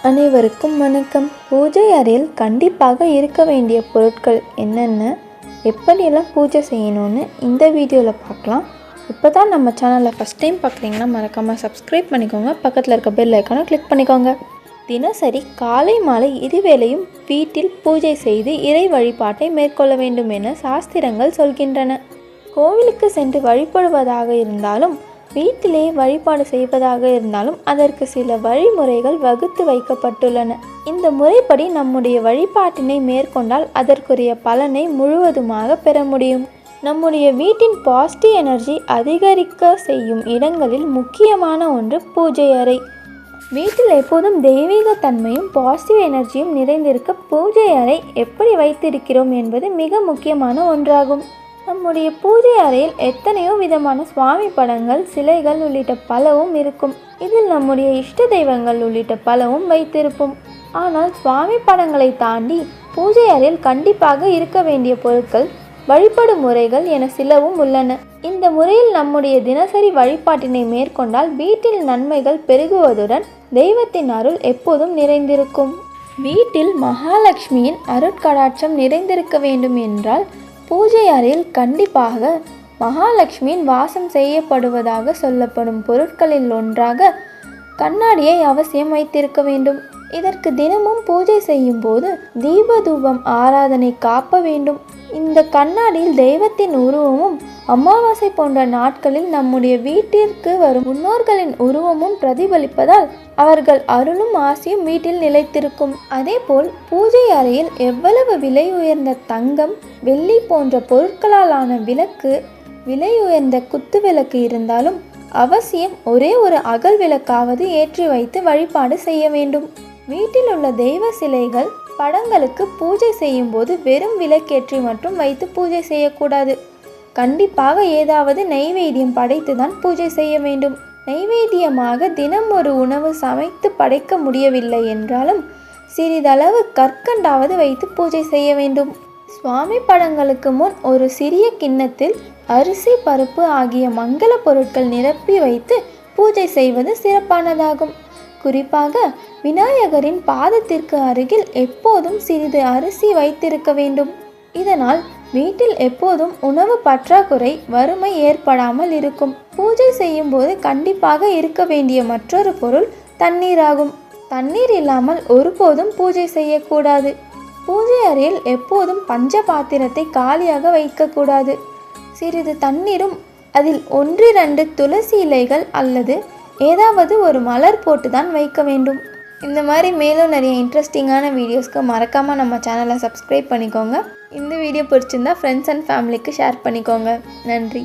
அனைவருக்கும் வணக்கம். பூஜை அறையில் கண்டிப்பாக இருக்க வேண்டிய பொருட்கள் என்னென்ன, எப்படியெல்லாம் பூஜை செய்யணும்னு இந்த வீடியோவில் பார்க்கலாம். இப்போ தான் நம்ம சேனலை ஃபஸ்ட் டைம் பார்க்குறீங்கன்னா மறக்காமல் சப்ஸ்கிரைப் பண்ணிக்கோங்க. பக்கத்தில் இருக்க பெல் ஐக்கானை கிளிக் பண்ணிக்கோங்க. தினசரி காலை மாலை இருவேளையும் வீட்டில் பூஜை செய்து இறை வழிபாட்டை மேற்கொள்ள வேண்டும் என சாஸ்திரங்கள் சொல்கின்றன. கோவிலுக்கு சென்று வழிபடுவதாக இருந்தாலும் வீட்டிலே வழிபாடு செய்வதாக இருந்தாலும் அதற்கு சில வழிமுறைகள் வகுத்து வைக்கப்பட்டுள்ளன. இந்த முறைப்படி நம்முடைய வழிபாட்டினை மேற்கொண்டால் அதற்குரிய பலனை முழுவதுமாக பெற முடியும். நம்முடைய வீட்டின் பாசிட்டிவ் எனர்ஜி அதிகரிக்க செய்யும் இடங்களில் முக்கியமான ஒன்று பூஜை அறை. வீட்டில் எப்போதும் தெய்வீக தன்மையும் பாசிட்டிவ் எனர்ஜியும் நிறைந்திருக்க பூஜை அறை எப்படி வைத்திருக்கிறோம் என்பது மிக முக்கியமான ஒன்றாகும். நம்முடைய பூஜை அறையில் எத்தனையோ விதமான சுவாமி படங்கள், சிலைகள் உள்ளிட்ட பலவும் இருக்கும். இதில் நம்முடைய இஷ்ட தெய்வங்கள் உள்ளிட்ட பலவும் வைத்திருப்போம். ஆனால் சுவாமி படங்களை தாண்டி பூஜை அறையில் கண்டிப்பாக இருக்க வேண்டிய பொருட்கள், வழிபடும் முறைகள் என சிலவும் உள்ளன. இந்த முறையில் நம்முடைய தினசரி வழிபாட்டினை மேற்கொண்டால் வீட்டில் நன்மைகள் பெருகுவதுடன் தெய்வத்தின் அருள் எப்போதும் நிறைந்திருக்கும். வீட்டில் மகாலட்சுமியின் அருட்கடாட்சம் நிறைந்திருக்க வேண்டும் என்றால் பூஜை அறையில் கண்டிப்பாக மகாலட்சுமியின் வாசம் செய்யப்படுவதாக சொல்லப்படும் பொருட்களில் ஒன்றாக கண்ணாடியை அவசியம் வைத்திருக்க வேண்டும். இதற்கு தினமும் பூஜை செய்யும் போது தீப தூபம் ஆராதனை காப்ப வேண்டும். இந்த கண்ணாடியில் தெய்வத்தின் உருவமும் அமாவாசை போன்ற நாட்களில் நம்முடைய வீட்டிற்கு வரும் முன்னோர்களின் உருவமும் பிரதிபலிப்பதால் அவர்கள் அருளும் ஆசியும் வீட்டில் நிலைத்திருக்கும். அதேபோல் பூஜை அறையில் எவ்வளவு விலை உயர்ந்த தங்கம், வெள்ளி போன்ற பொருட்களால் ஆன விளக்கு, விலை உயர்ந்த குத்து விளக்கு இருந்தாலும் அவசியம் ஒரே ஒரு அகல் விளக்காவது ஏற்றி வைத்து வழிபாடு செய்ய வேண்டும். வீட்டில் உள்ள தெய்வ சிலைகள், படங்களுக்கு பூஜை செய்யும் போது வெறும் விளக்கேற்றி மட்டும் வைத்து பூஜை செய்யக்கூடாது. கண்டிப்பாக ஏதாவது நைவேத்தியம் படைத்துதான் பூஜை செய்ய வேண்டும். நைவேத்தியமாக தினம் ஒரு உணவு சமைத்து படைக்க முடியவில்லை என்றாலும் சிறிதளவு கற்கண்டாவது வைத்து பூஜை செய்ய வேண்டும். சுவாமி படங்களுக்கு முன் ஒரு சிறிய கிண்ணத்தில் அரிசி, பருப்பு ஆகிய மங்கள பொருட்கள் நிரப்பி வைத்து பூஜை செய்வது சிறப்பானதாகும். குறிப்பாக விநாயகரின் பாதத்திற்கு அருகில் எப்போதும் சிறிது அரிசி வைத்திருக்க வேண்டும். இதனால் வீட்டில் எப்போதும் உணவு பற்றாக்குறை, வறுமை ஏற்படாமல் இருக்கும். பூஜை செய்யும் போது கண்டிப்பாக இருக்க வேண்டிய மற்றொரு பொருள் தண்ணீர் ஆகும். தண்ணீர் இல்லாமல் ஒருபோதும் பூஜை செய்யக்கூடாது. பூஜை அறையில் எப்போதும் பஞ்ச பாத்திரத்தை காலியாக வைக்கக்கூடாது. சிறிது தண்ணீரும் அதில் 1-2 துளசி இலைகள் அல்லது ஏதாவது ஒரு மலர் போட்டு தான் வைக்க வேண்டும். இந்த மாதிரி மேலும் நிறைய இன்ட்ரெஸ்டிங்கான வீடியோஸ்க்கு மறக்காமல் நம்ம சேனலை சப்ஸ்கிரைப் பண்ணிக்கோங்க. இந்த வீடியோ பிடிச்சிருந்தா ஃப்ரெண்ட்ஸ் அண்ட் ஃபேமிலிக்கு ஷேர் பண்ணிக்கோங்க. நன்றி.